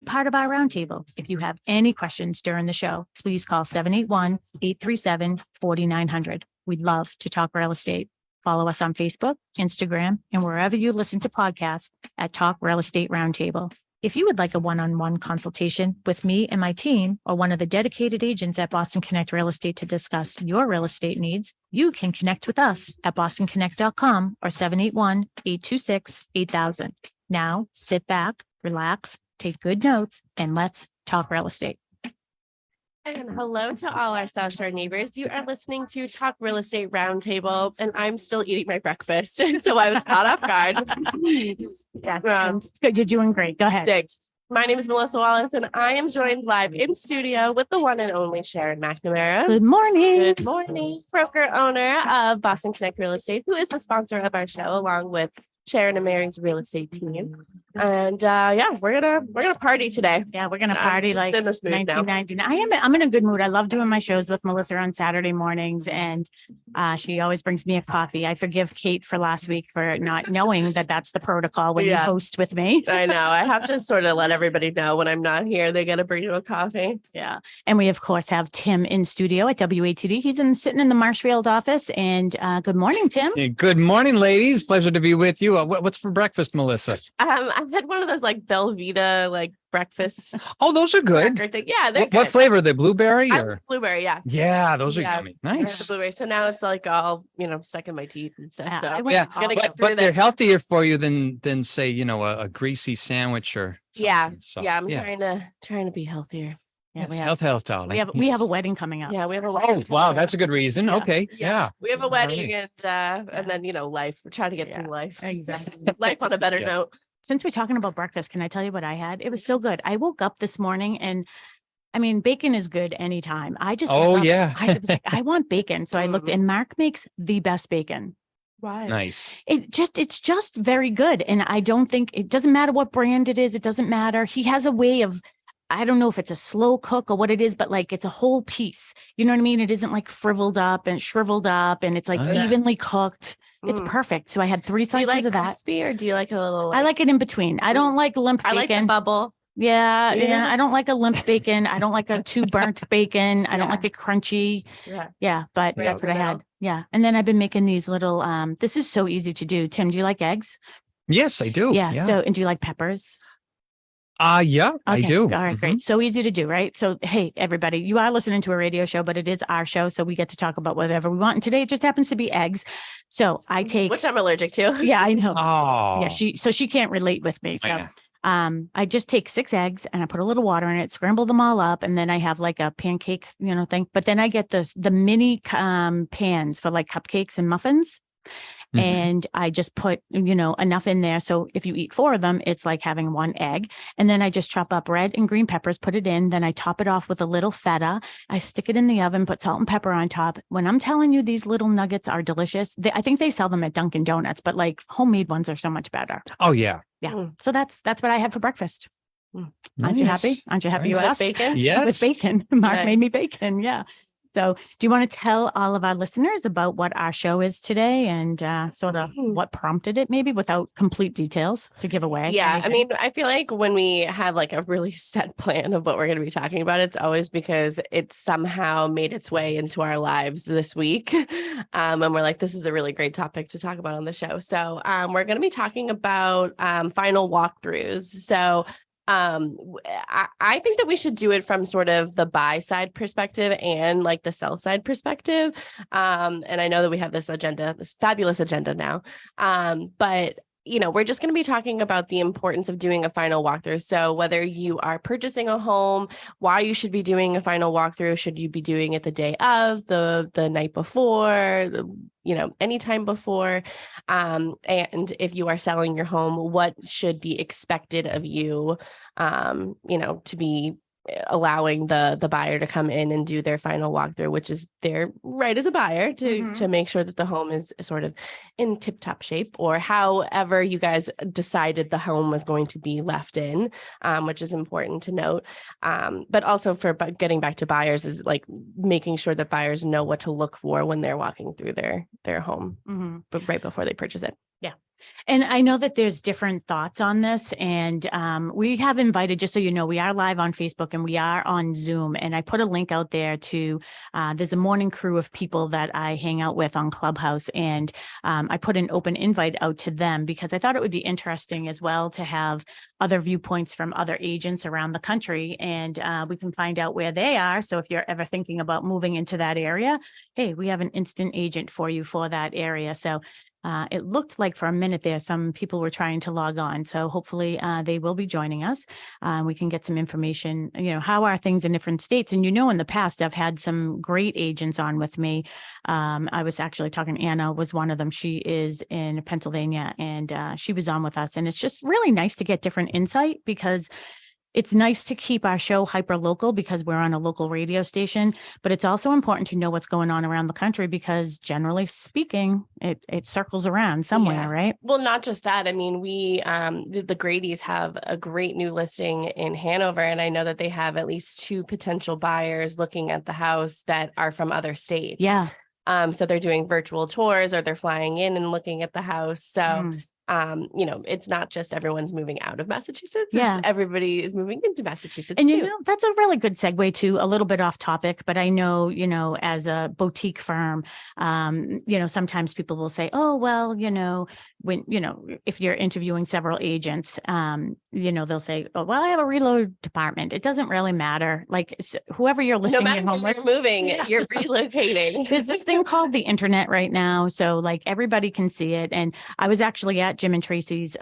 part of our roundtable. If you have any questions during the show, please call 781-837-4900. We'd love to talk real estate. Follow us on Facebook, Instagram, and wherever you listen to podcasts at Talk Real Estate Roundtable. If you would like a one-on-one consultation with me and my team or one of the dedicated agents at Boston Connect Real Estate to discuss your real estate needs, you can connect with us at bostonconnect.com or 781-826-8000. Now, sit back, relax, take good notes, and let's talk real estate. And hello to all our South Shore neighbors. You are listening to Talk Real Estate Roundtable, and I'm still eating my breakfast, so I was caught off guard. Good, you're doing great. Go ahead. Thanks. My name is Melissa Wallace, and I am joined live in studio with the one and only Sharon McNamara. Good morning. Good morning. Broker owner of Boston Connect Real Estate, who is the sponsor of our show, along with Sharon and Mary's real estate team. And we're gonna party today. Yeah, we're gonna party like in this mood 1999. I'm in a good mood. I love doing my shows with Melissa on Saturday mornings, and she always brings me a coffee. I forgive Kate for last week for not knowing that that's the protocol when you host with me. I know. I have to sort of let everybody know when I'm not here, they got to bring you a coffee. Yeah, and we of course have Tim in studio at WATD. He's sitting in the Marshfield office. And good morning, Tim. Hey, good morning, ladies. Pleasure to be with you. What's for breakfast, Melissa? I've had one of those like Belvita like breakfast. Oh, those are good. Yeah, they're what flavor are they? Blueberry or blueberry? Yeah. Yeah, those are yummy. Nice. The blueberry. So now it's like all stuck in my teeth and stuff. Yeah, So but they're healthier for you than say a greasy sandwich or something. So, I'm trying to be healthier. Yeah, yes, health, darling. We have a wedding coming up. Yeah, we have a wedding. Oh, wow, that's a good reason. Yeah. Okay, yeah. We have a wedding and then life. We're trying to get through life. Exactly. Life on a better note. Since we're talking about breakfast, can I tell you what I had? It was so good. I woke up this morning and I mean, bacon is good anytime. I just I was like, I want bacon. So I looked and Mark makes the best bacon. Why? Nice. It's just very good. And I don't think it doesn't matter what brand it is. It doesn't matter. He has a way of, I don't know if it's a slow cook or what it is, but like it's a whole piece. You know what I mean? It isn't like shriveled up and it's like evenly cooked. It's perfect. So I had 3 slices of that. Crispy or do you like a little? I like it in between. I don't like limp bacon. I like the bubble. Yeah. I don't like a limp bacon. I don't like a too burnt bacon. I don't like it crunchy. Yeah. But that's what I had. Yeah. And then I've been making these little, this is so easy to do. Tim, do you like eggs? Yes, I do. Yeah. So, and do you like peppers? Yeah, okay. I do. All right, great. So easy to do, right? So, hey, everybody, you are listening to a radio show, but it is our show. So we get to talk about whatever we want. And today it just happens to be eggs. So I take, which I'm allergic to. Yeah, I know. Oh, yeah. She can't relate with me. So, I just take 6 eggs and I put a little water in it, scramble them all up. And then I have like a pancake, thing. But then I get the mini, pans for like cupcakes and muffins. And I just put, enough in there. So if you eat 4 of them, it's like having 1 egg. And then I just chop up red and green peppers, put it in. Then I top it off with a little feta. I stick it in the oven, put salt and pepper on top. When I'm telling you these little nuggets are delicious, I think they sell them at Dunkin' Donuts, but like homemade ones are so much better. Oh, yeah. Yeah. So that's what I had for breakfast. Nice. Aren't you happy? Aren't you happy you asked? Bacon? Yes. With bacon. Mark made me bacon. Yeah. So do you want to tell all of our listeners about what our show is today and sort of what prompted it, maybe without complete details to give away? Yeah. Anything? I mean, I feel like when we have like a really set plan of what we're going to be talking about, it's always because it somehow made its way into our lives this week. And we're like, this is a really great topic to talk about on the show. So we're going to be talking about final walkthroughs. So I think that we should do it from sort of the buy side perspective and like the sell side perspective. And I know that we have this fabulous agenda now. But we're just going to be talking about the importance of doing a final walkthrough. So whether you are purchasing a home, why you should be doing a final walkthrough, should you be doing it the day of, the night before, anytime before, and if you are selling your home, what should be expected of you, to be allowing the buyer to come in and do their final walkthrough, which is their right as a buyer to make sure that the home is sort of in tip-top shape, or however you guys decided the home was going to be left in, which is important to note. But also for getting back to buyers is like making sure that buyers know what to look for when they're walking through their home, but right before they purchase it. Yeah. And I know that there's different thoughts on this, and we have invited, just so you know, we are live on Facebook and we are on Zoom. And I put a link out there to, there's a morning crew of people that I hang out with on Clubhouse. And I put an open invite out to them because I thought it would be interesting as well to have other viewpoints from other agents around the country. And we can find out where they are. So if you're ever thinking about moving into that area, hey, we have an instant agent for you for that area. So it looked like for a minute there, some people were trying to log on. So hopefully they will be joining us. We can get some information, how are things in different states? And in the past, I've had some great agents on with me. I was actually talking, Anna was one of them. She is in Pennsylvania and she was on with us. And it's just really nice to get different insight because it's nice to keep our show hyper local because we're on a local radio station, but it's also important to know what's going on around the country because generally speaking, it circles around somewhere, right? Well, not just that. I mean, we, the Grady's have a great new listing in Hanover, and I know that they have at least 2 potential buyers looking at the house that are from other states. Yeah. So they're doing virtual tours or they're flying in and looking at the house. So it's not just everyone's moving out of Massachusetts. Yeah. Everybody is moving into Massachusetts. And, too. That's a really good segue to a little bit off topic, but I know, as a boutique firm, sometimes people will say, oh, well, when, if you're interviewing several agents, they'll say, oh, well, I have a reload department. It doesn't really matter. Like whoever you're listing no your matter home where with, you're moving, you're relocating. There's this thing called the internet right now. So like everybody can see it. And I was actually at Jim and Tracy's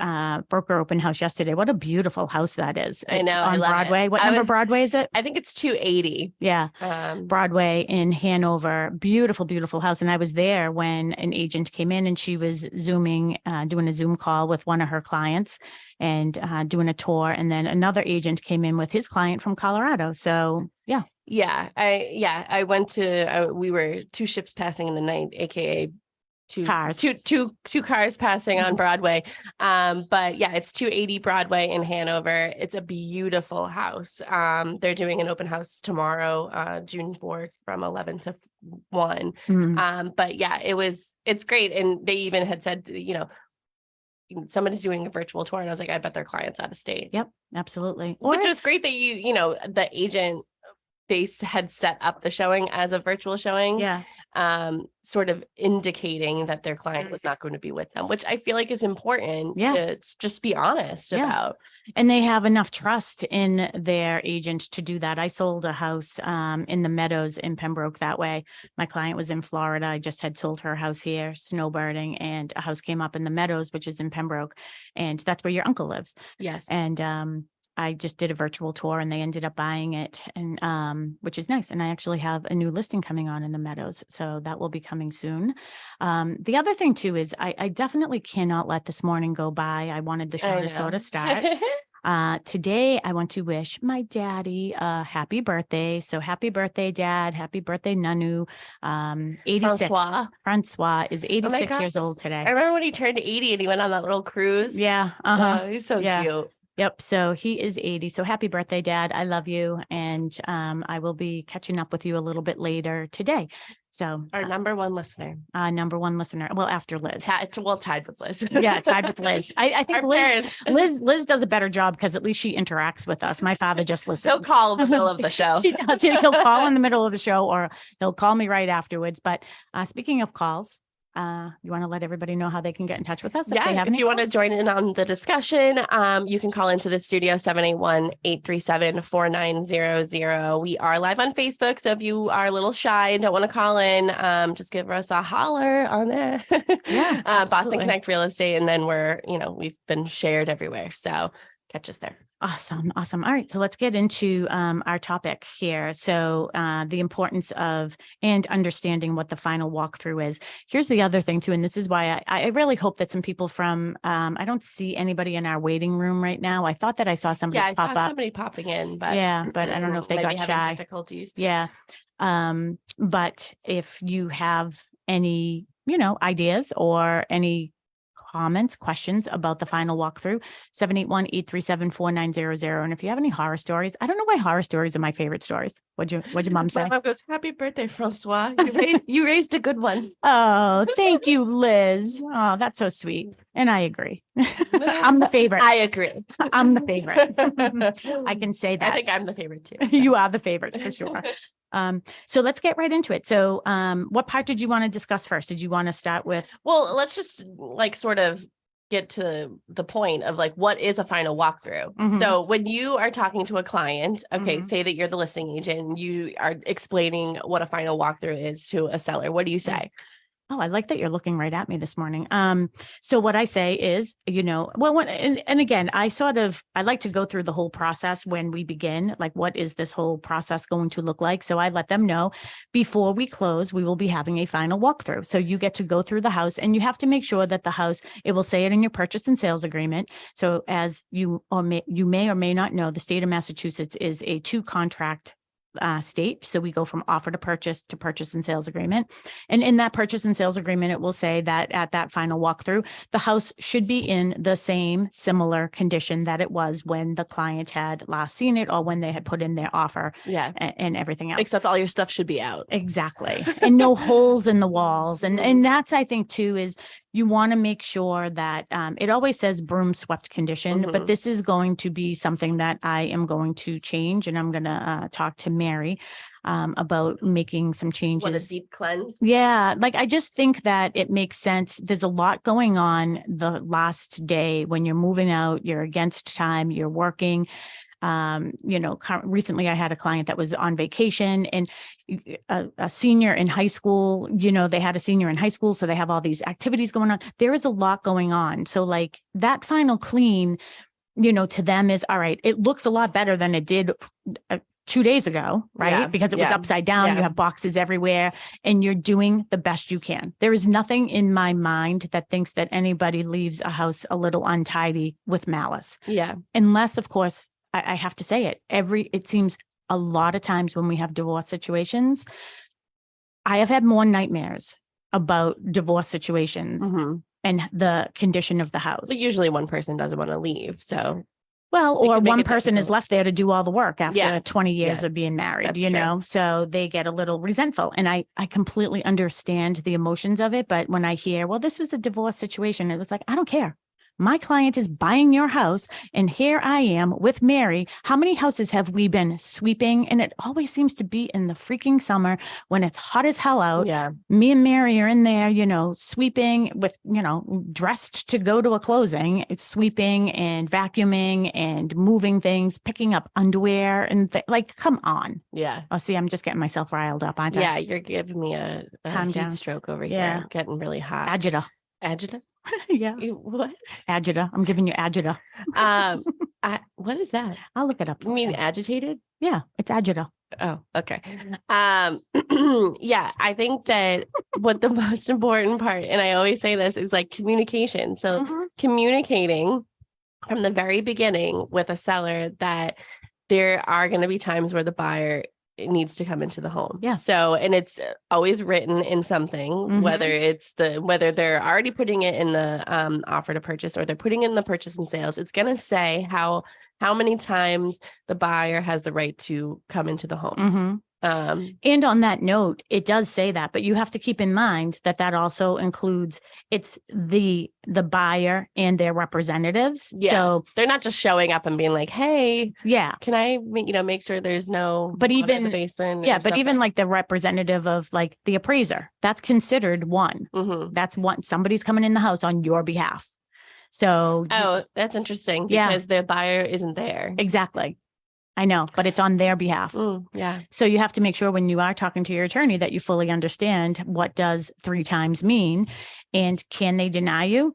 broker open house yesterday. What a beautiful house that is. I know. On Broadway. It. What number Broadway is it? I think it's 280. Yeah. Broadway in Hanover. Beautiful, beautiful house. And I was there when an agent came in and she was Zooming, doing a Zoom call with one of her clients and doing a tour. And then another agent came in with his client from Colorado. So yeah. I went to, we were 2 ships passing in the night, AKA two cars passing on Broadway. But yeah, it's 280 Broadway in Hanover. It's a beautiful house. They're doing an open house tomorrow, June 4th from 11 to 1. But yeah, it's great. And they even had said, somebody's doing a virtual tour. And I was like, I bet their client's out of state. Yep, absolutely. Which was great that the agent, they had set up the showing as a virtual showing. Yeah. Sort of indicating that their client was not going to be with them, which I feel like is important to just be honest about. And they have enough trust in their agent to do that. I sold a house in the Meadows in Pembroke that way. My client was in Florida. I just had sold her house here, snowbirding, and a house came up in the Meadows, which is in Pembroke. And that's where your uncle lives. Yes. And I just did a virtual tour and they ended up buying it, and which is nice. And I actually have a new listing coming on in the Meadows. So that will be coming soon. The other thing too is I definitely cannot let this morning go by. I wanted the show to sort of start. Today, I want to wish my daddy a happy birthday. So happy birthday, Dad. Happy birthday, Nanu. 86. Francois is 86 years old today. I remember when he turned 80 and he went on that little cruise. Yeah. Oh, he's so cute. Yep. So he is 80. So happy birthday, Dad. I love you. And I will be catching up with you a little bit later today. So our number one listener. Well, after Liz. Tied with Liz. Yeah, tied with Liz. I think Liz does a better job because at least she interacts with us. My father just listens. He'll call in the middle of the show. He does. He'll call in the middle of the show or he'll call me right afterwards. But speaking of calls, you want to let everybody know how they can get in touch with us? If you want to join in on the discussion, you can call into the studio 781-837-4900. We are live on Facebook. So if you are a little shy and don't want to call in, just give us a holler on there. Yeah. Boston Connect Real Estate. And then we've been shared everywhere. So catch us there. Awesome. All right. So let's get into our topic here. So the importance of and understanding what the final walkthrough is. Here's the other thing too. And this is why I really hope that some people from, I don't see anybody in our waiting room right now. I thought that I saw somebody pop up. Somebody popping in, but I don't know if they got shy. Difficulties. Yeah. But if you have any, ideas or any comments, questions about the final walkthrough, 781-837-4900. And if you have any horror stories, I don't know why horror stories are my favorite stories. What'd your mom say? My mom goes, "Happy birthday, Francois. You raised a good one." Oh, thank you, Liz. Oh, that's so sweet. And I agree. I'm the favorite. I agree. I'm the favorite. I can say that. I think I'm the favorite too. You are the favorite for sure. So let's get right into it. So what part did you want to discuss first? Did you want to start with? Well, let's just like sort of get to the point of like, what is a final walkthrough? Mhm. So when you are talking to a client, okay, Mhm. say that you're the listing agent and you are explaining what a final walkthrough is to a seller. What do you say? Oh, I like that you're looking right at me this morning. So what I say is, and again, I like to go through the whole process when we begin, like what is this whole process going to look like? So I let them know before we close, we will be having a final walkthrough. So you get to go through the house and you have to make sure that the house, it will say it in your purchase and sales agreement. So as you may or may not know, the state of Massachusetts is a 2-contract state. So we go from offer to purchase and sales agreement. And in that purchase and sales agreement, it will say that at that final walkthrough, the house should be in the same similar condition that it was when the client had last seen it or when they had put in their offer Yeah. and everything else. Except all your stuff should be out. Exactly. And no holes in the walls. And that's, I think, too, is you want to make sure that it always says broom swept condition, but Mhm. this is going to be something that I am going to change. And I'm going to talk to Mary about making some changes. What a deep cleanse. Yeah, like I just think that it makes sense. There's a lot going on the last day when you're moving out, you're against time, you're working. Recently I had a client that was on vacation and a senior in high school, they had a senior in high school. So they have all these activities going on. There is a lot going on. So like that final clean, to them is all right. It looks a lot better than it did 2 days ago, right? Yeah, Because it was yeah, upside down. yeah. You have boxes everywhere and you're doing the best you can. There is nothing in my mind that thinks that anybody leaves a house a little untidy with malice. Yeah. Unless, of course, I have to say it. It seems a lot of times when we have divorce situations, I have had more nightmares about divorce situations Mhm. and the condition of the house. But usually one person doesn't want to leave. So Well, It or can make one it person is difficult. left there to do all the work after Yeah. 20 years Yeah. of being married, That's true. so they get a little resentful. And I completely understand the emotions of it. But when I hear, well, this was a divorce situation, it was like, I don't care. My client is buying your house and here I am with Mary. How many houses have we been sweeping? And it always seems to be in the freaking summer when it's hot as hell out. Yeah. Me and Mary are in there, sweeping with, dressed to go to a closing, it's sweeping and vacuuming and moving things, picking up underwear and like, come on. Yeah. Oh, see, I'm just getting myself riled up, aren't I? Yeah. You're giving me a Calm heat down. stroke over Yeah. here. I'm getting really hot. Agita. Agita? Yeah. What? Agita. I'm giving you agita. What is that? I'll look it up. You mean Okay. agitated? Yeah, it's agita. Oh, okay. Yeah, I think that what the most important part, and I always say this, is like communication. So Mhm. communicating from the very beginning with a seller that there are going to be times where the buyer needs to come into the home. Yeah. So, and it's always written in something, Mhm. whether they're already putting it in the offer to purchase or they're putting it in the purchase and sales, it's going to say how many times the buyer has the right to come into the home. Mhm. And on that note, it does say that, but you have to keep in mind that also includes it's the buyer and their representatives. Yeah. So They're not just showing up and being like, "Hey, yeah, can I, make sure there's no But water in even- the basement?" yeah, but even like the representative of like the appraiser, that's considered one. Mhm. That's one. Somebody's coming in the house on your behalf. So Oh, that's interesting Yeah. because the buyer isn't there. exactly. I know, but it's on their behalf. Yeah. So you have to make sure when you are talking to your attorney that you fully understand what does 3 times mean and can they deny you?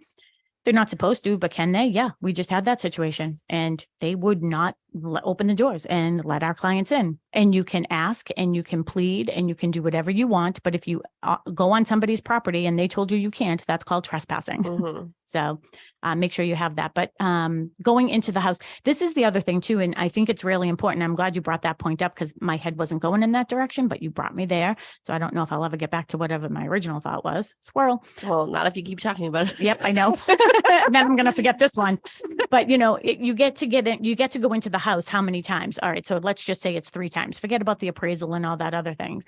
They're not supposed to, but can they? Yeah, we just had that situation and they would not open the doors and let our clients in. And you can ask and you can plead and you can do whatever you want. But if you go on somebody's property and they told you can't, that's called trespassing. Mhm. So make sure you have that. But going into the house, this is the other thing too. And I think it's really important. I'm glad you brought that point up because my head wasn't going in that direction, but you brought me there. So I don't know if I'll ever get back to whatever my original thought was. Squirrel. Well, not if you keep talking about it. Yep, I know. And then I'm going to forget this one. But you get to go into the house how many times? All right. So let's just say it's 3 times. Forget about the appraisal and all that other thing.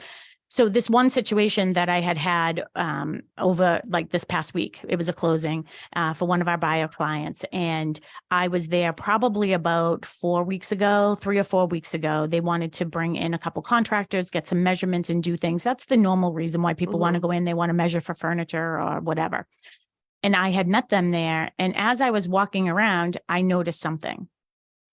So this one situation that I had over like this past week, it was a closing for one of our buyer clients. And I was there probably about 4 weeks ago, 3 or 4 weeks ago. They wanted to bring in a couple contractors, get some measurements and do things. That's the normal reason why people want to go in. They want to measure for furniture or whatever. And I had met them there. And as I was walking around, I noticed something.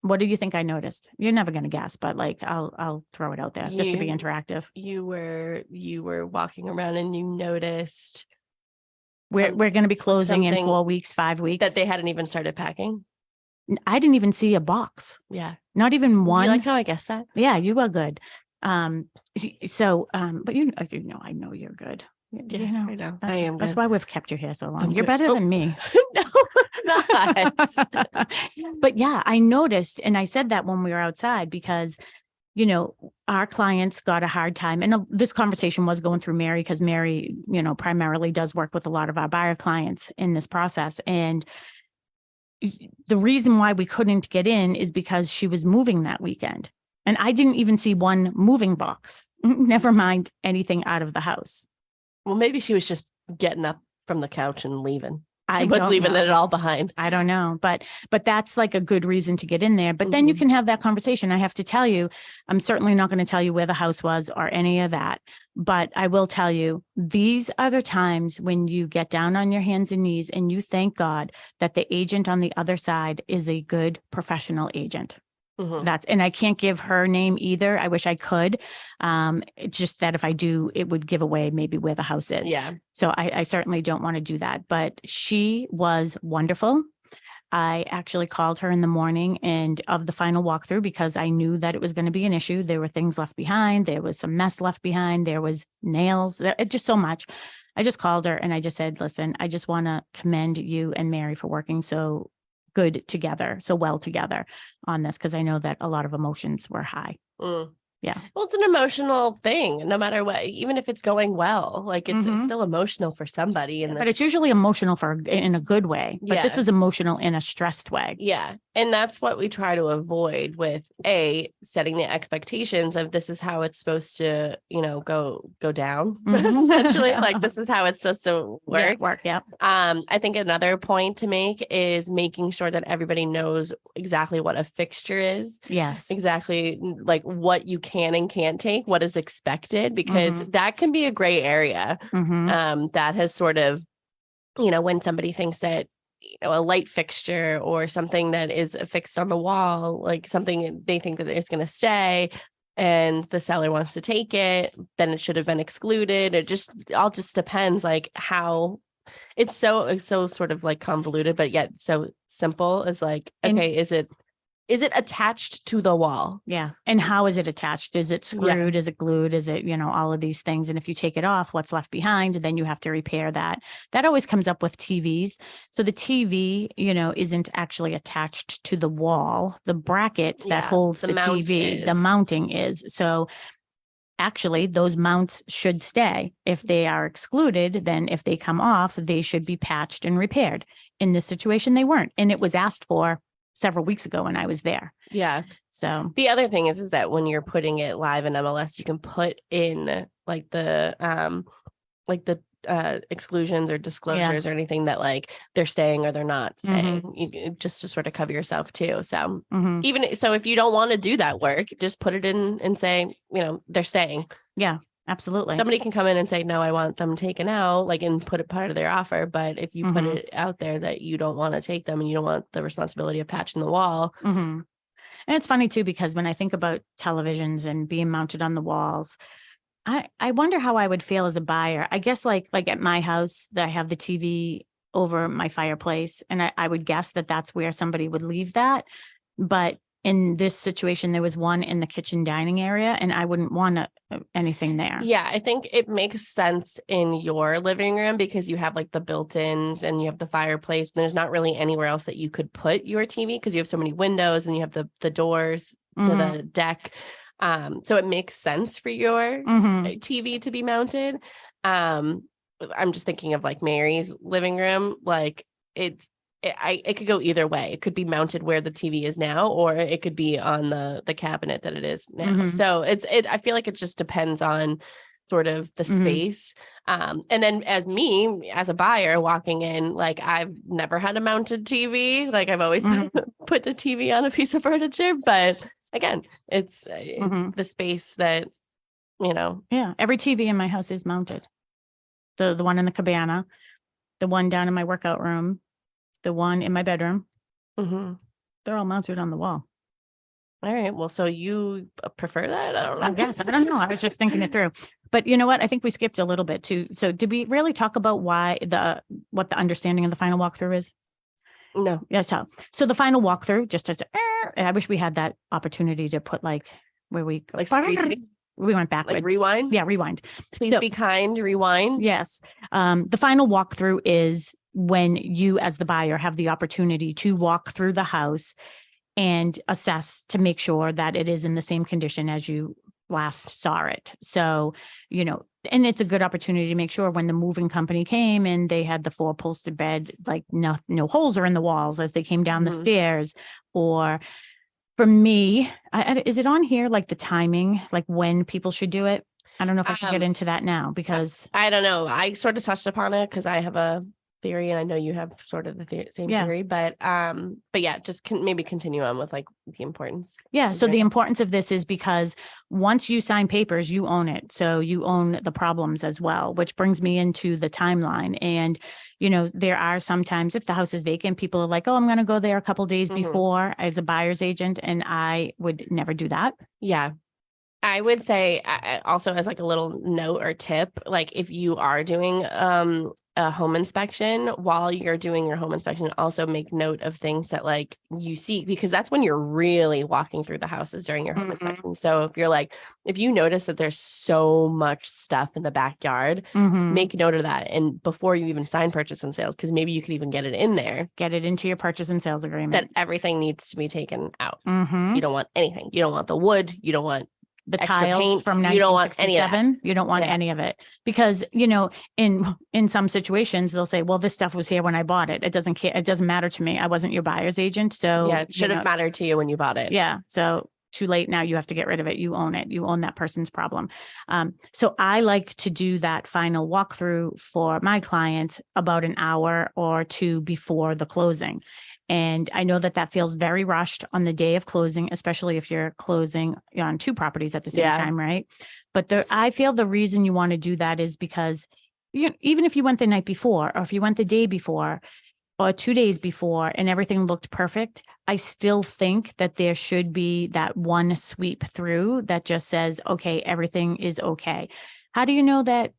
What do you think I noticed? You're never going to guess, but like, I'll throw it out there just to be interactive. You were walking around and you noticed we're going to be closing in 4 weeks, 5 weeks. That they hadn't even started packing. I didn't even see a box. Yeah. Not even one. You like how I guessed that? Yeah, you are good. But I know you're good. Yeah, I know. I am. That's why we've kept you here so long. I'm You're good. better than me. No, I'm not. But yeah, I noticed, and I said that when we were outside because, our clients got a hard time. And this conversation was going through Mary because Mary, primarily does work with a lot of our buyer clients in this process. And the reason why we couldn't get in is because she was moving that weekend. And I didn't even see one moving box, never mind anything out of the house. Well, maybe she was just getting up from the couch and leaving. I don't leaving know. it all behind. I don't know, but that's like a good reason to get in there. But then you can have that conversation. I have to tell you, I'm certainly not going to tell you where the house was or any of that, but I will tell you, these are the times when you get down on your hands and knees and you thank God that the agent on the other side is a good professional agent. And I can't give her name either. I wish I could. It's just that if I do, it would give away maybe where the house is. Yeah. So I certainly don't want to do that, but she was wonderful. I actually called her in the morning and of the final walkthrough because I knew that it was going to be an issue. There were things left behind. There was some mess left behind. There was nails, just so much. I just called her and I just said, listen, I just want to commend you and Mary for working so well together on this, because I know that a lot of emotions were high. Yeah. Well, it's an emotional thing, no matter what, even if it's going well, like it's still emotional for somebody. But it's usually emotional in a good way. But this was emotional in a stressed way. Yeah. And that's what we try to avoid with setting the expectations of this is how it's supposed to, go down. Essentially, like this is how it's supposed to work. Yeah. I think another point to make is making sure that everybody knows exactly what a fixture is. Yes. Exactly. Like what you can and can't take, what is expected, because that can be a gray area. That has sort of, when somebody thinks that, a light fixture or something that is affixed on the wall, like something they think that it's going to stay and the seller wants to take it, then it should have been excluded. It all just depends like how it's so sort of like convoluted, but yet so simple as like, okay, is it attached to the wall? Yeah. And how is it attached? Is it screwed? Is it glued? Is it, all of these things? And if you take it off, what's left behind, then you have to repair that. That always comes up with TVs. So the TV, isn't actually attached to the wall. The bracket that holds the TV, the mounting is. So actually, those mounts should stay. If they are excluded, then if they come off, they should be patched and repaired. In this situation, they weren't. And it was asked for several weeks ago when I was there. Yeah. So the other thing is that when you're putting it live in MLS, you can put in like the exclusions or disclosures or anything that like they're staying or they're not staying, just to sort of cover yourself too. So even so, if you don't want to do that work, just put it in and say, they're staying. Yeah. Absolutely. Somebody can come in and say, no, I want them taken out, like, and put it part of their offer. But if you put it out there that you don't want to take them and you don't want the responsibility of patching the wall. And it's funny too, because when I think about televisions and being mounted on the walls, I wonder how I would feel as a buyer. I guess like at my house, I have the TV over my fireplace, and I would guess that that's where somebody would leave that. But in this situation, there was one in the kitchen dining area, and I wouldn't want anything there. Yeah, I think it makes sense in your living room because you have like the built-ins and you have the fireplace. And there's not really anywhere else that you could put your TV because you have so many windows and you have the doors to the deck. So it makes sense for your TV to be mounted. I'm just thinking of like Mary's living room, like it could go either way. It could be mounted where the TV is now, or it could be on the cabinet that it is now. Mhm. So I feel like it just depends on sort of the Mhm. space. And then as a buyer walking in, like I've never had a mounted TV. Like I've always put the TV on a piece of furniture. But again, it's the space that, Yeah. Every TV in my house is mounted. The one in the cabana, the one down in my workout room, the one in my bedroom. They're all mounted on the wall. All right. Well, so you prefer that? I don't know. I guess. I don't know. I was just thinking it through. But you know what? I think we skipped a little bit too. So did we really talk about what the understanding of the final walkthrough is? No. Yeah. So the final walkthrough, I wish we had that opportunity to put like where we Like screeching? We went backwards. Like rewind? Yeah, rewind. Please be kind, rewind. Yes. The final walkthrough is when you as the buyer have the opportunity to walk through the house and assess to make sure that it is in the same condition as you last saw it. So, and it's a good opportunity to make sure when the moving company came and they had the 4-posted bed, like no holes are in the walls as they came down the stairs. Or for me, is it on here, like the timing, like when people should do it? I don't know if I should get into that now because I don't know. I sort of touched upon it because I have a theory and I know you have sort of the same theory, but yeah, just maybe continue on with like the importance. Yeah. So the importance of this is because once you sign papers, you own it. So you own the problems as well, which brings me into the timeline. And, there are sometimes if the house is vacant, people are like, oh, I'm going to go there a couple days before as a buyer's agent. And I would never do that. Yeah. I would say also as like a little note or tip, like if you are doing a home inspection, while you're doing your home inspection, also make note of things that like you see, because that's when you're really walking through the houses during your home inspection. So if you notice that there's so much stuff in the backyard, make note of that. And before you even sign purchase and sales, because maybe you could even get it in there. Get it into your purchase and sales agreement. That everything needs to be taken out. You don't want anything. You don't want the wood. You don't want the tile from 1967. You don't want any of that. You don't want any of it because, in some situations they'll say, well, this stuff was here when I bought it. It doesn't matter to me. I wasn't your buyer's agent. So yeah, it should have mattered to you when you bought it. Yeah. So too late. Now you have to get rid of it. You own it. You own that person's problem. So I like to do that final walkthrough for my clients about an hour or two before the closing. And I know that feels very rushed on the day of closing, especially if you're closing on 2 properties at the same time, right? But I feel the reason you want to do that is because even if you went the night before, or if you went the day before, or 2 days before, and everything looked perfect, I still think that there should be that one sweep through that just says, okay, everything is okay. How do you know that?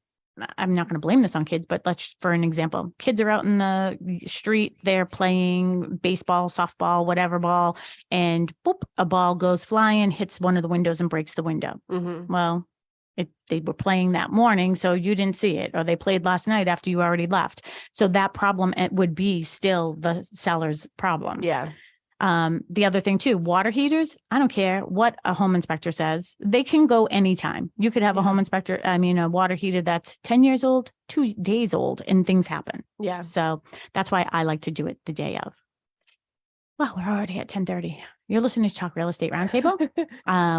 I'm not going to blame this on kids, but for an example, kids are out in the street, they're playing baseball, softball, whatever ball, and boop, a ball goes flying, hits one of the windows and breaks the window. Well, they were playing that morning, so you didn't see it, or they played last night after you already left. So that problem, it would be still the seller's problem. Yeah. The other thing too, water heaters, I don't care what a home inspector says, they can go anytime. You could have a home inspector, a water heater that's 10 years old, 2 days old, and things happen. Yeah. So that's why I like to do it the day of. Well, we're already at 10:30. You're listening to Talk Real Estate Roundtable.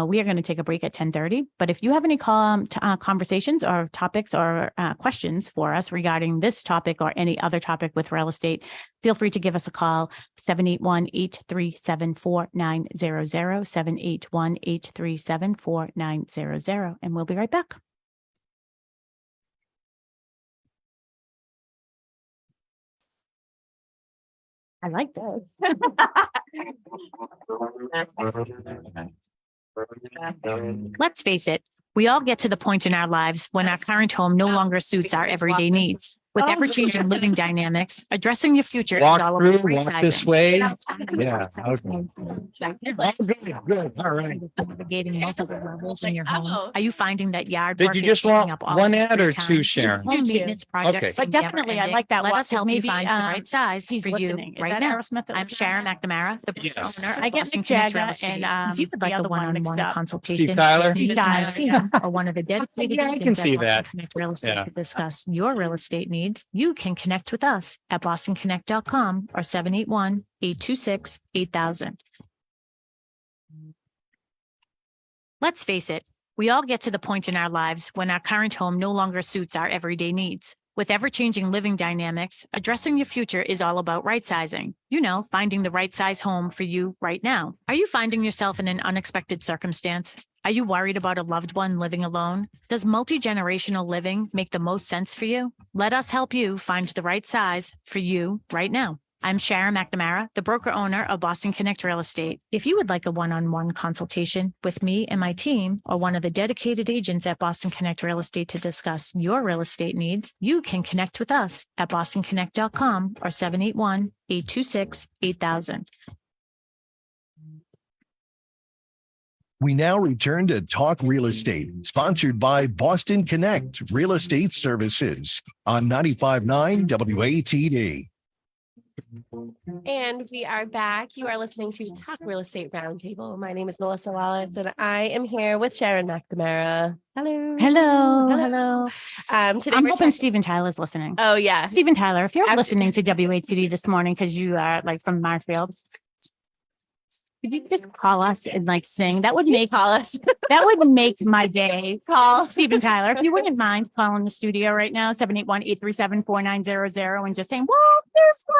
We are going to take a break at 10:30. But if you have any conversations or topics or questions for us regarding this topic or any other topic with real estate, feel free to give us a call, 781-837-4900, 781-837-4900. And we'll be right back. I like that. Let's face it, we all get to the point in our lives when our current home no longer suits our everyday needs. With ever-changing living dynamics, addressing your future is all about Walk resizing. this way. Yeah. Good. All right. Navigating multiple levels in your home. Are you finding that yard Did work you is just taking want up all one of your ad or time? two, Sharon? Home maintenance projects. Okay. But definitely, I like that. Let walk, us help 'cause you maybe, find the right size he's for you listening. Is right that now. Aerosmith that I'm was Sharon on that? McNamara, the Yes. owner. I of get Boston Mick Connect Jagger Real Estate. and If you would the like a other one mixed one-on-one up. consultation, Steve Tyler? Steve Tyler, or one of the dedicated Yeah, I can agents at see Boston that. Connect Real Estate Yeah. to discuss your real estate needs. needs, you can connect with us at bostonconnect.com or 781-826-8000. Let's face it, we all get to the point in our lives when our current home no longer suits our everyday needs. With ever-changing living dynamics, addressing your future is all about right-sizing. You know, finding the right size home for you right now. Are you finding yourself in an unexpected circumstance? Are you worried about a loved one living alone? Does multi-generational living make the most sense for you? Let us help you find the right size for you right now. I'm Sharon McNamara, the broker owner of Boston Connect Real Estate. If you would like a one-on-one consultation with me and my team or one of the dedicated agents at Boston Connect Real Estate to discuss your real estate needs, you can connect with us at bostonconnect.com or 781-826-8000. We now return to Talk Real Estate, sponsored by Boston Connect Real Estate Services on 95.9 WATD. And we are back. You are listening to Talk Real Estate Roundtable. My name is Melissa Wallace, and I am here with Sharon McNamara. Hello. Hello. Today I'm we're hoping talking- Steven Tyler's listening. Oh yeah, Steven Tyler, if you're Absolutely. listening to WATD this morning because you are like from Marshfield, could you just call us and like sing? That would make that would make my day. Call Steven Tyler. If you wouldn't mind calling the studio right now, 781-837-4900 and just saying, walk this way.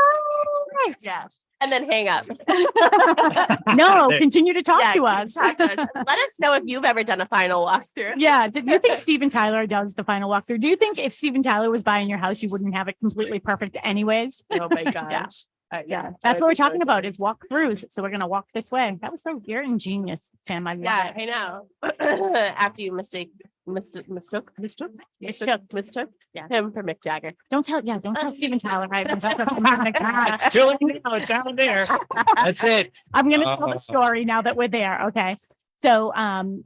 yeah, and then hang up. No, continue to talk Yeah, to us. talk to us. Let us know if you've ever done a final walkthrough. Yeah. Do you think Steven Tyler does the final walkthrough? Do you think if Steven Tyler was buying your house, you wouldn't have it completely perfect anyways? Oh my gosh. Yeah, that's what we're talking about is walkthroughs. So we're going to walk this way. That was so, you're ingenious, Tim. I love Yeah, it. I know. After you mistook Yeah. him for Mick Jagger. Don't tell Steven Tyler. It's too late now. It's out there. That's it. I'm going to tell the story now that we're there. Okay. So I'm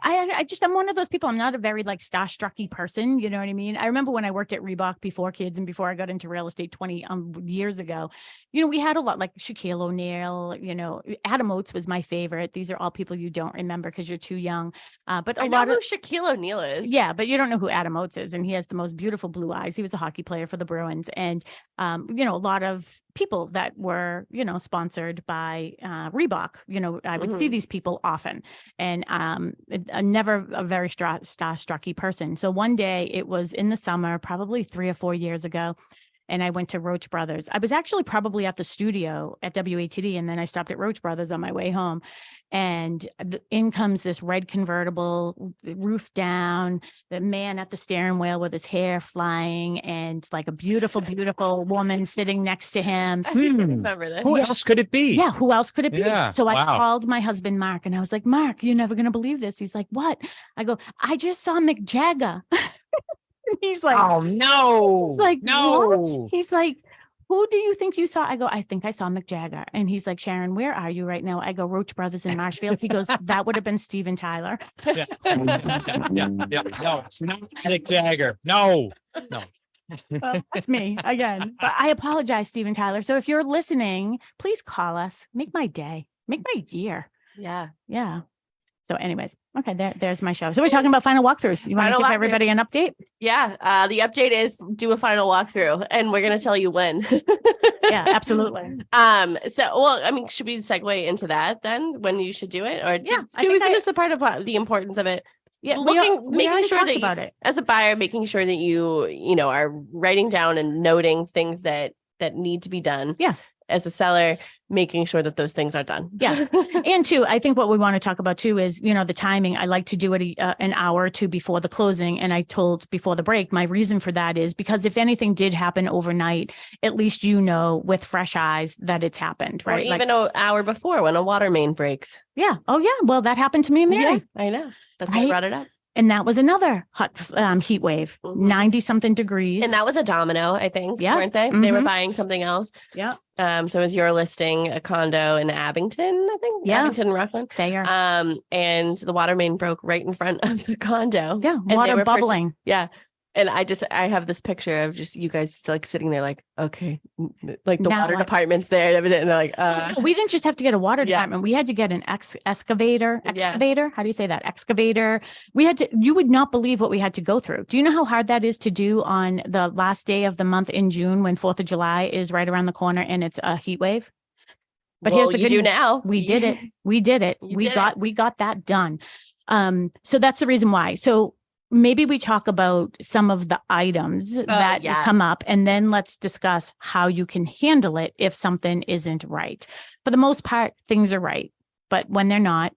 one of those people. I'm not a very like starstrucky person. You know what I mean? I remember when I worked at Reebok before kids and before I got into real estate 20 years ago, you know, we had a lot like Shaquille O'Neal, you know, Adam Oates was my favorite. These are all people you don't remember because you're too young. But I know who Shaquille O'Neal is. Yeah, but you don't know who Adam Oates is. And he has the most beautiful blue eyes. He was a hockey player for the Bruins. And, you know, a lot of people that were, you know, sponsored by Reebok, you know, I would see these people often. And never a very starstrucky person. So one day it was in the summer, probably 3 or 4 years ago. And I went to Roach Brothers. I was actually probably at the studio at WATD. And then I stopped at Roach Brothers on my way home. And in comes this red convertible, roof down, the man at the steering wheel with his hair flying and like a beautiful, beautiful woman sitting next to him. I remember this. Who else could it be? Yeah, who else could it be? Yeah, So I wow. called my husband, Mark, and I was like, Mark, you're never going to believe this. He's like, what? I go, I just saw Mick Jagger. He's like, Oh no. he's like, no. what? He's like, who do you think you saw? I go, I think I saw Mick Jagger. And he's like, Sharon, where are you right now? I go, Roach Brothers in Marshfield. He goes, that would have been Steven Tyler. Yeah. Yeah. No, it's not Mick Jagger. No. Well, that's me again. But I apologize, Steven Tyler. So if you're listening, please call us. Make my day. Make my year. Yeah. Yeah. So anyways, okay, there's my show. So we're talking about final walkthroughs. You want to Final give walkthroughs. everybody an update? Yeah. The update is do a final walkthrough and we're going to tell you when. Yeah, absolutely. Well, I mean, should we segue into that then when you should do it? Or Yeah, I do we think finish the part of the importance of it? Yeah, making sure that about it. as a buyer, making sure that you know, are writing down and noting things that need to be done. Yeah. As a seller, making sure that those things are done. Yeah. And two, I think what we want to talk about too is, you know, the timing. I like to do it an hour or two before the closing. And I told before the break, my reason for that is because if anything did happen overnight, at least, you know, with fresh eyes that it's happened, right? Or even an hour before when a water main breaks. Yeah. Oh yeah. Well, that happened to me and Mary. Yeah, I know. That's why I Right? brought it up. And that was another hot heat wave, Mhm. 90 something degrees. And that was a domino, I think, Yeah. weren't they? They were Mhm. buying something else. Yeah. So as you're listing a condo in Abington, I think. Yeah. Abington, Rockland. They are. And the water main broke right in front of the condo. Yeah. they Water were bubbling. Yeah. And I have this picture of just you guys just like sitting there like, okay, like the Now water what? department's there and everything. And they're like, No, we didn't just have to get a water Yeah. department. We had to get an excavator. Yeah. How do you say that? Excavator. You would not believe what we had to go through. Do you know how hard that is to do on the last day of the month in June when 4th of July is right around the corner and it's a heat wave? But well, here's the you good do news. now. We did it. We did it. You We did got that done. So that's the reason why. So maybe we talk about some of the items that yeah. come up, and then let's discuss how you can handle it if something isn't right. For the most part, things are right, but when they're not.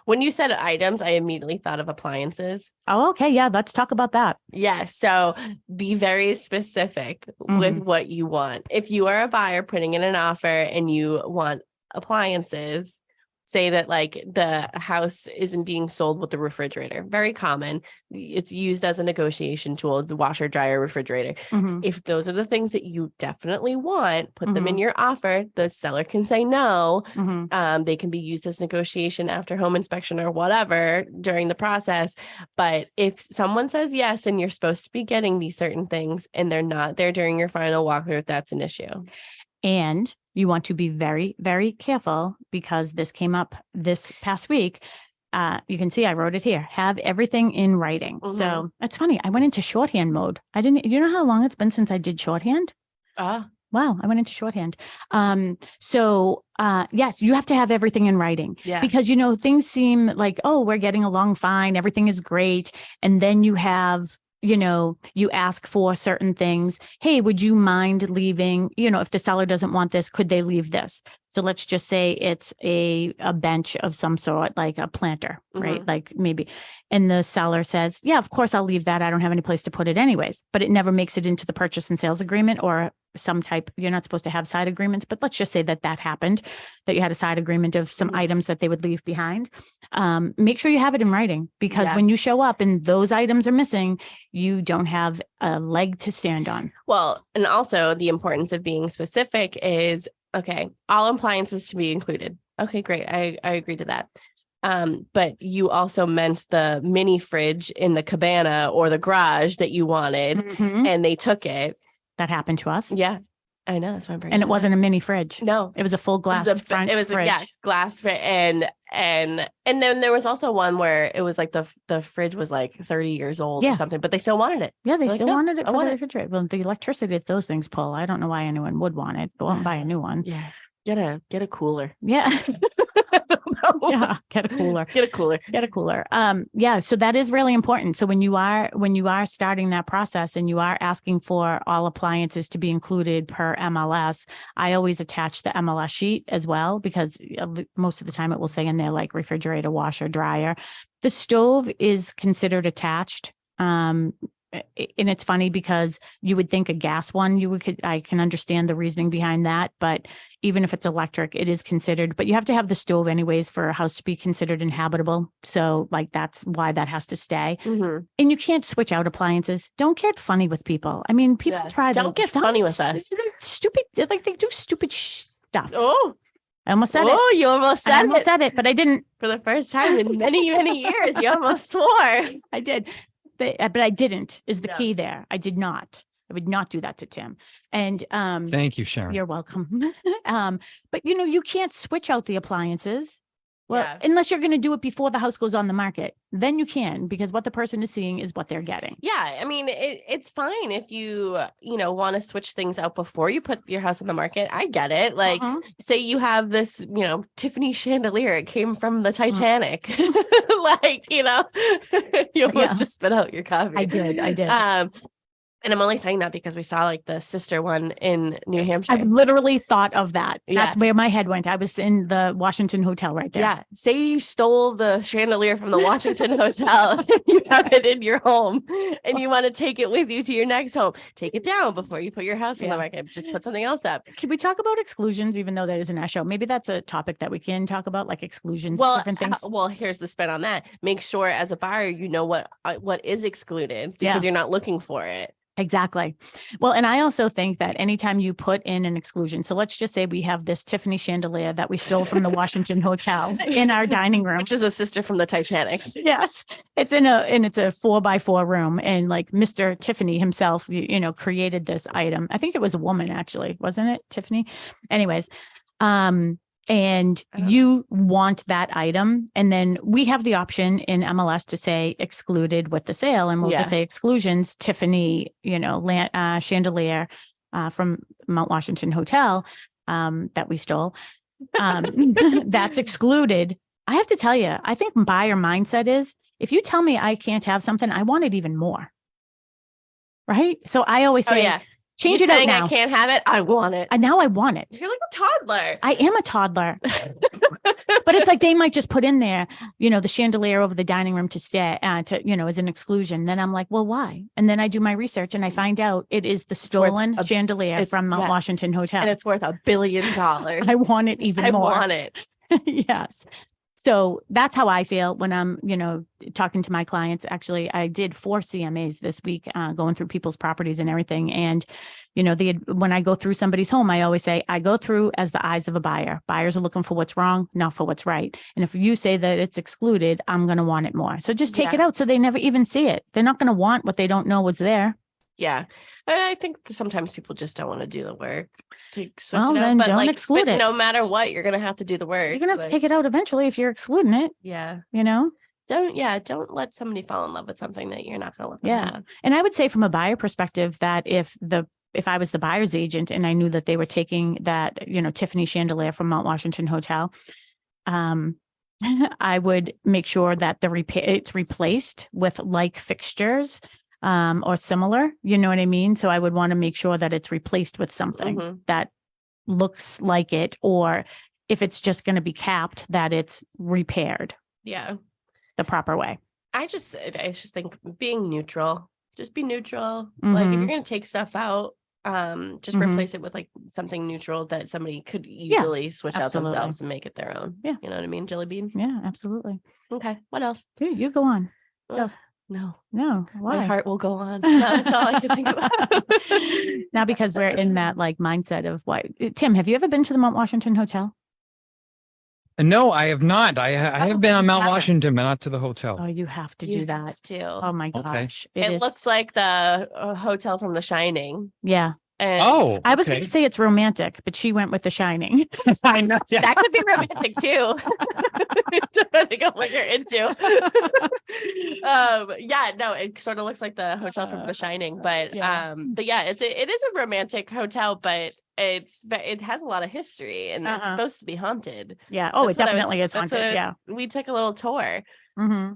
When you said items, I immediately thought of appliances. Oh, okay. Yeah. Let's talk about that. Yeah. So be very specific with what you want. If you are a buyer putting in an offer and you want appliances, say that like the house isn't being sold with the refrigerator. Very common. It's used as a negotiation tool, the washer, dryer, refrigerator. Mhm. If those are the things that you definitely want, put them in your offer. The seller can say no. Mhm. They can be used as negotiation after home inspection or whatever during the process. But if someone says yes, and you're supposed to be getting these certain things and they're not there during your final walkthrough, that's an issue. And you want to be very, very careful because this came up this past week. You can see I wrote it here. Have everything in writing. So it's funny. I went into shorthand mode. You know how long it's been since I did shorthand? Wow. I went into shorthand. Yes, you have to have everything in writing. Yeah. Because, things seem like, oh, we're getting along fine. Everything is great. And then you have, you ask for certain things. Hey, would you mind leaving, if the seller doesn't want this, could they leave this? So let's just say it's a bench of some sort, like a planter, right? Like maybe. And the seller says, yeah, of course I'll leave that. I don't have any place to put it anyways, but it never makes it into the purchase and sales agreement or some type. You're not supposed to have side agreements, but let's just say that happened, that you had a side agreement of some items that they would leave behind. Make sure you have it in writing, because when you show up and those items are missing, you don't have a leg to stand on. Well, and also the importance of being specific is, okay, all appliances to be included. Okay, great. I agree to that. But you also meant the mini fridge in the cabana or the garage that you wanted, and they took it. That happened to us. Yeah, I know. That's why I'm bringing And it wasn't a mini fridge. No, it was a full glass front. It was fridge. Glass fridge, and then there was also one where it was like the fridge was like 30 years old or something, but they still wanted it. Yeah, they They're still like, no, wanted it I for want the it. refrigerator. Well, the electricity that those things pull, I don't know why anyone would want it. Go out and buy a new one. Yeah, get a cooler. Yeah. Yeah, get a cooler. Get a cooler. Get a cooler. So that is really important. So when you are starting that process and you are asking for all appliances to be included per MLS, I always attach the MLS sheet as well, because most of the time it will say in there like refrigerator, washer, dryer. The stove is considered attached. And it's funny because you would think a gas one, I can understand the reasoning behind that, but even if it's electric, it is considered, but you have to have the stove anyways for a house to be considered inhabitable. So like, that's why that has to stay. And you can't switch out appliances. Don't get funny with people. I mean, people try. Don't get funny with us. Stupid. Like they do stupid stuff. Oh, I almost said it. Oh, you almost said I almost said it, but I didn't. For the first time in many, many years, you almost swore. I did. But I didn't is the key there. I did not. I would not do that to Tim. And thank you, Sharon. You're welcome. But you can't switch out the appliances. Well, Yeah. unless you're going to do it before the house goes on the market, then you can, because what the person is seeing is what they're getting. Yeah, I mean, it's fine if you want to switch things out before you put your house on the market. I get it. Like, say you have this, Tiffany chandelier. It came from the Titanic. Like, you almost just spit out your coffee. I did. And I'm only saying that because we saw like the sister one in New Hampshire. I literally thought of that. Yeah. That's where my head went. I was in the Washington Hotel right there. Yeah. Say you stole the chandelier from the Washington Hotel. You have it in your home and you want to take it with you to your next home. Take it down before you put your house on the market. Just put something else up. Can we talk about exclusions, even though that isn't our show? Maybe that's a topic that we can talk about, like exclusions, different things. Well, here's the spin on that. Make sure as a buyer, you know what is excluded, because you're not looking for it. Exactly. Well, and I also think that anytime you put in an exclusion, so let's just say we have this Tiffany chandelier that we stole from the Washington Hotel in our dining room. Which is a sister from the Titanic. Yes, it's in it's a 4x4 room, and like Mr. Tiffany himself, created this item. I think it was a woman, actually, wasn't it, Tiffany? Anyways, and you want that item, and then we have the option in MLS to say excluded with the sale, and we'll just say exclusions, Tiffany, chandelier from Mount Washington Hotel that we stole. That's excluded. I have to tell you, I think buyer mindset is, if you tell me I can't have something, I want it even more. Right? So I always say, change it out now. I can't have it. I want it. And now I want it. You're like a toddler. I am a toddler. But it's like they might just put in there, the chandelier over the dining room to stay, as an exclusion. Then I'm like, well, why? And then I do my research and I find out it is the stolen chandelier from Mount Washington Hotel. And it's worth $1 billion. I want it even more. I want it. Yes. So that's how I feel when I'm, talking to my clients. Actually, I did 4 CMAs this week, going through people's properties and everything. And, when I go through somebody's home, I always say, I go through as the eyes of a buyer. Buyers are looking for what's wrong, not for what's right. And if you say that it's excluded, I'm going to want it more. So just take it out so they never even see it. They're not going to want what they don't know was there. Yeah. I think sometimes people just don't want to do the work. Well, then don't exclude it. No matter what, you're going to have to do the work. You're going to have to take it out eventually if you're excluding it. Yeah. Don't let somebody fall in love with something that you're not going to let them have. And I would say from a buyer perspective that if I was the buyer's agent and I knew that they were taking that, Tiffany chandelier from Mount Washington Hotel, I would make sure that it's replaced with like fixtures or similar, you know what I mean? So I would want to make sure that it's replaced with something that looks like it, or if it's just going to be capped, that it's repaired. Yeah. The proper way. I just think being neutral, just be neutral. Like if you're going to take stuff out, just replace it with like something neutral that somebody could easily switch out themselves and make it their own. Yeah. You know what I mean? Jelly bean. Yeah, absolutely. Okay. What else? Dude, you go on. Go. No. Why? My heart will go on. That's all I can think about. Now, because we're in that like mindset of what, Tim, have you ever been to the Mount Washington Hotel? No, I have not. I have been on Mount Washington, but not to the hotel. Oh, you have to do that too. Oh my gosh. It looks like the hotel from The Shining. Yeah. And I was going to say it's romantic, but she went with The Shining. I know. Yeah. That could be romantic too, depending on what you're into. It sort of looks like the hotel from The Shining, but it is a romantic hotel, but it has a lot of history and it's supposed to be haunted. Yeah. Oh, it definitely is haunted. Yeah. We took a little tour. Mm-hmm.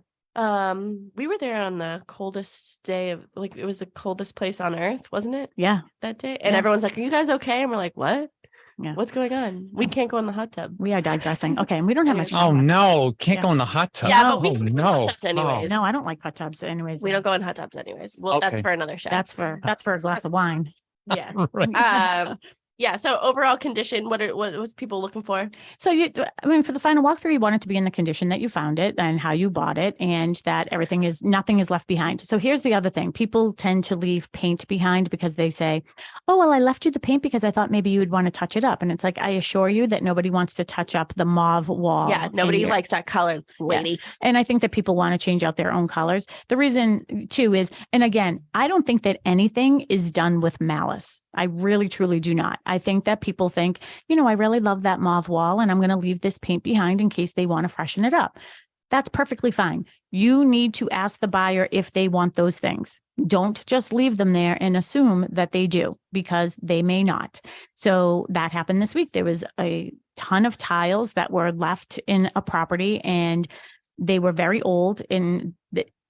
We were there on the coldest day of, like, it was the coldest place on earth, wasn't it? Yeah. That day. And everyone's like, are you guys okay? And we're like, what? Yeah. What's going on? We can't go in the hot tub. We are digressing. Okay. And we don't have much Oh time. no. Can't go in the hot tub. Yeah, but we can go in hot tubs anyways. No, I don't like hot tubs anyways. We don't go in hot tubs anyways. Well, that's for another show. That's for a glass of wine. Yeah. Right. So overall condition, what was people looking for? So for the final walkthrough, you want it to be in the condition that you found it and how you bought it, and that nothing is left behind. So here's the other thing. People tend to leave paint behind because they say, oh, well, I left you the paint because I thought maybe you would want to touch it up. And it's like, I assure you that nobody wants to touch up the mauve wall. Yeah. Nobody likes that color, lady. Yeah. And I think that people want to change out their own colors. The reason too is, and again, I don't think that anything is done with malice. I really, truly do not. I think that people think, I really love that mauve wall and I'm going to leave this paint behind in case they want to freshen it up. That's perfectly fine. You need to ask the buyer if they want those things. Don't just leave them there and assume that they do, because they may not. So that happened this week. There was a ton of tiles that were left in a property and they were very old, and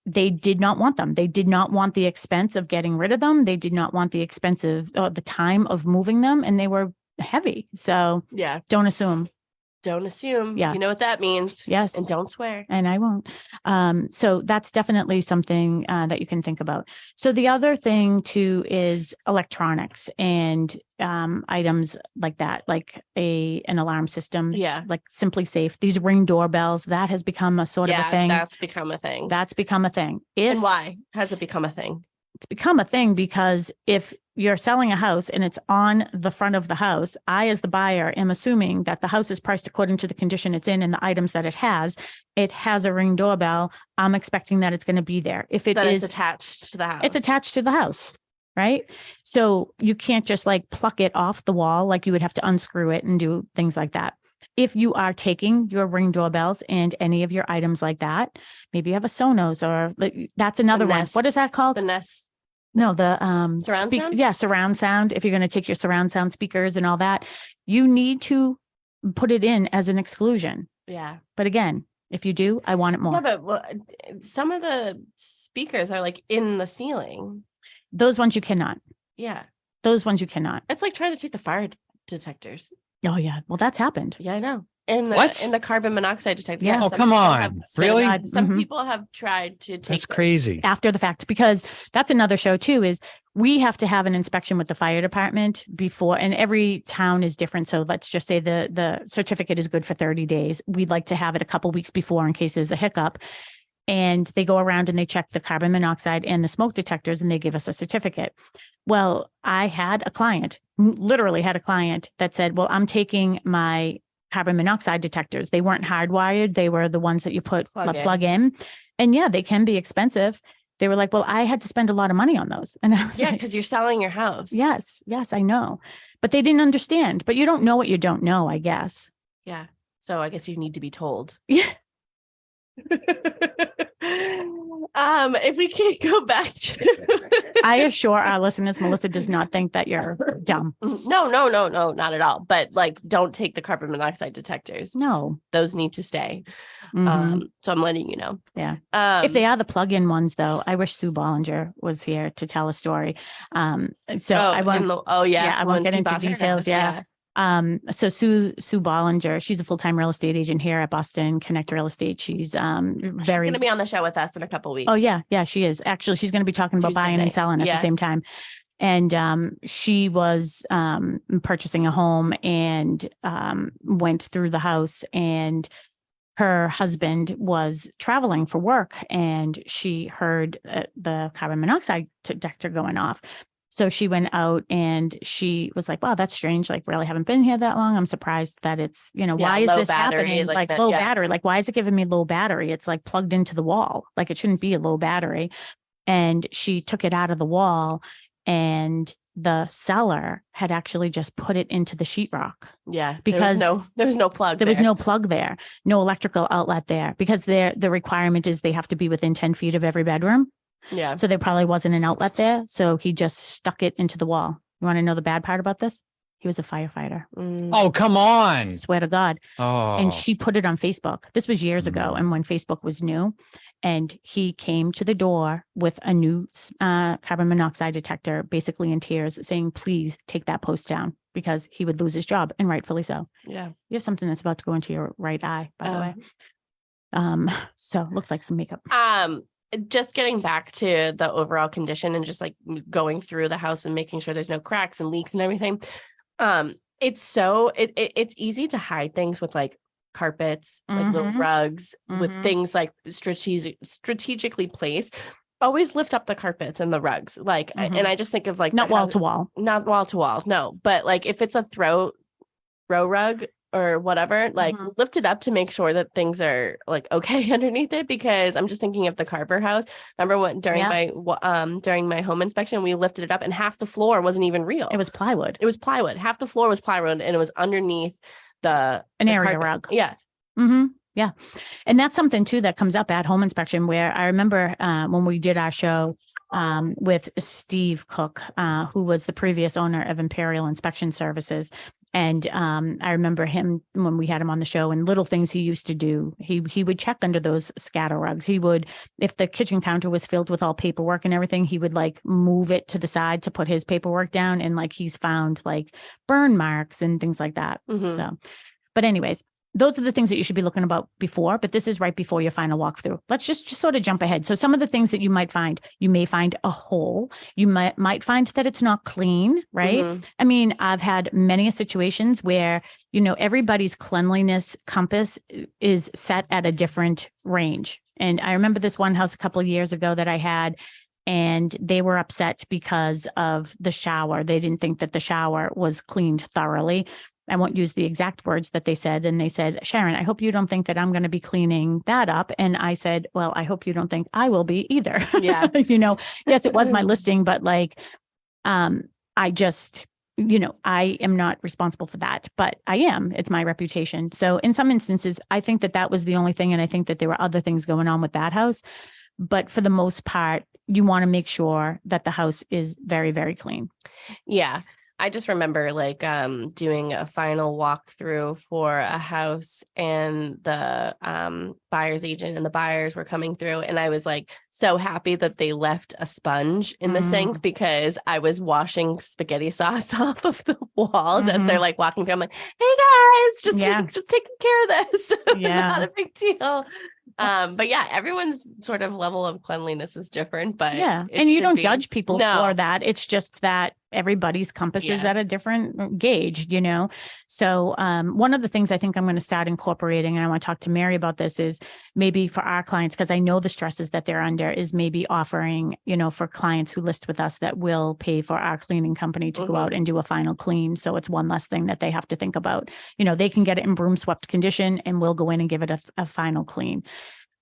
they did not want them. They did not want the expense of getting rid of them. They did not want the expense of the time of moving them, and they were heavy. So don't assume. Don't assume. Yeah. You know what that means. Yes. And don't swear. And I won't. So that's definitely something that you can think about. So the other thing too is electronics and items like that, like an alarm system. Yeah. Like Simply Safe. These Ring doorbells, that has become a sort of a thing. That's become a thing. That's become a thing. And why has it become a thing? it's become a thing because if you're selling a house and it's on the front of the house, I, as the buyer, am assuming that the house is priced according to the condition it's in and the items that it has. It has a Ring doorbell. I'm expecting that it's going to be there. If it That is it's attached to the house. it's attached to the house, right? So you can't just like pluck it off the wall. Like you would have to unscrew it and do things like that. If you are taking your Ring doorbells and any of your items like that, maybe you have a Sonos or that's another one. Nest. What is that called? The Nest. No, the Surround sound? Yeah, surround sound. If you're going to take your surround sound speakers and all that, you need to put it in as an exclusion. Yeah. But again, if you do, I want it more. Yeah, but some of the speakers are like in the ceiling. Those ones you cannot. Yeah. Those ones you cannot. It's like trying to take the fire detectors. Oh yeah. Well, that's happened. Yeah, I know. In the What? in the carbon monoxide detector. Yeah. Oh, some come people on. have- Really? Some Mhm. people have tried to take That's those. crazy. After the fact, because that's another show too, is we have to have an inspection with the fire department before, and every town is different. So let's just say the certificate is good for 30 days. We'd like to have it a couple weeks before in case there's a hiccup. And they go around and they check the carbon monoxide and the smoke detectors and they give us a certificate. Well, I had a client, literally had a client that said, well, I'm taking my carbon monoxide detectors. They weren't hardwired. They were the ones that you plug in. And yeah, they can be expensive. They were like, well, I had to spend a lot of money on those. And I was Yeah, like, because you're selling your house. yes, I know. But they didn't understand. But you don't know what you don't know, I guess. Yeah. So I guess you need to be told. Yeah. If we can go back to I assure our listeners, Melissa does not think that you're dumb. No, not at all. But like, don't take the carbon monoxide detectors. No. Those need to stay. Mhm. So I'm letting you know. Yeah. If If they are the plug-in ones, though, I wish Sue Bollinger was here to tell a story. So I won't. yeah, I won't get keep into on her details. house, Yeah. So Sue Bollinger, she's a full-time real estate agent here at Boston Connect Real Estate. She's She's very. going to be on the show with us in a couple weeks. Oh yeah, she is. Actually, she's going to be talking about Tuesday buying and night. selling at Yeah. the same time. And she was purchasing a home and went through the house, and her husband was traveling for work, and she heard the carbon monoxide detector going off. So she went out and she was like, wow, that's strange. Like, really haven't been here that long. I'm surprised that it's, why is low this battery, happening? like Like that, low yeah. battery. Like, why is it giving me low battery? It's like plugged into the wall. Like it shouldn't be a low battery. And she took it out of the wall, and the seller had actually just put it into the sheetrock. Yeah. Because there was no plug. There was no plug there, no electrical outlet there, because the requirement is they have to be within 10 feet of every bedroom. Yeah. So there probably wasn't an outlet there. So he just stuck it into the wall. You want to know the bad part about this? He was a firefighter. Oh, come on. Swear to God. Oh, And she put it on Facebook. This was years ago. And when Facebook was new, and he came to the door with a new carbon monoxide detector, basically in tears, saying, please take that post down, because he would lose his job, and rightfully so. Yeah. You have something that's about to go into your right eye, by the way. So looks like some makeup. Just getting back to the overall condition and just like going through the house and making sure there's no cracks and leaks and everything. It's easy to hide things with like carpets, like little rugs, with things like strategically placed. Always lift up the carpets and the rugs. Like, and I just think of like Not wall to wall. Not wall to wall. No, but like if it's a row rug or whatever, like lift it up to make sure that things are like okay underneath it, because I'm just thinking of the Carver house. Remember when during my home inspection, we lifted it up and half the floor wasn't even real. It was plywood. It was plywood. Half the floor was plywood, and it was underneath an area rug. Yeah. Yeah. And that's something too that comes up at home inspection, where I remember when we did our show with Steve Cook, who was the previous owner of Imperial Inspection Services. And I remember him when we had him on the show, and little things he used to do. He would check under those scatter rugs. He would, if the kitchen counter was filled with all paperwork and everything, he would like move it to the side to put his paperwork down. And like he's found like burn marks and things like that. So, but anyways, those are the things that you should be looking about before, but this is right before your final walkthrough. Let's just sort of jump ahead. So some of the things that you might find, you may find a hole. You might find that it's not clean, right? I mean, I've had many situations where, everybody's cleanliness compass is set at a different range. And I remember this one house a couple of years ago that I had, and they were upset because of the shower. They didn't think that the shower was cleaned thoroughly. I won't use the exact words that they said. And they said, Sharon, I hope you don't think that I'm going to be cleaning that up. And I said, well, I hope you don't think I will be either. Yeah. Yes, it was my listing, but like, I just, I am not responsible for that, but I am. It's my reputation. So in some instances, I think that that was the only thing. And I think that there were other things going on with that house. But for the most part, you want to make sure that the house is very, very clean. Yeah. I just remember like doing a final walkthrough for a house, and the buyer's agent and the buyers were coming through, and I was like so happy that they left a sponge in the sink, because I was washing spaghetti sauce off of the walls as they're like walking through. I'm like, hey guys, just taking care of this. Not a big deal. But yeah, everyone's sort of level of cleanliness is different, but and you don't judge people for that. It's just that everybody's compass is at a different gauge, So one of the things I think I'm going to start incorporating, and I want to talk to Mary about this, is maybe for our clients, because I know the stresses that they're under, is maybe offering, for clients who list with us that will pay for our cleaning company to go out and do a final clean. So it's one less thing that they have to think about. They can get it in broom swept condition, and we'll go in and give it a final clean.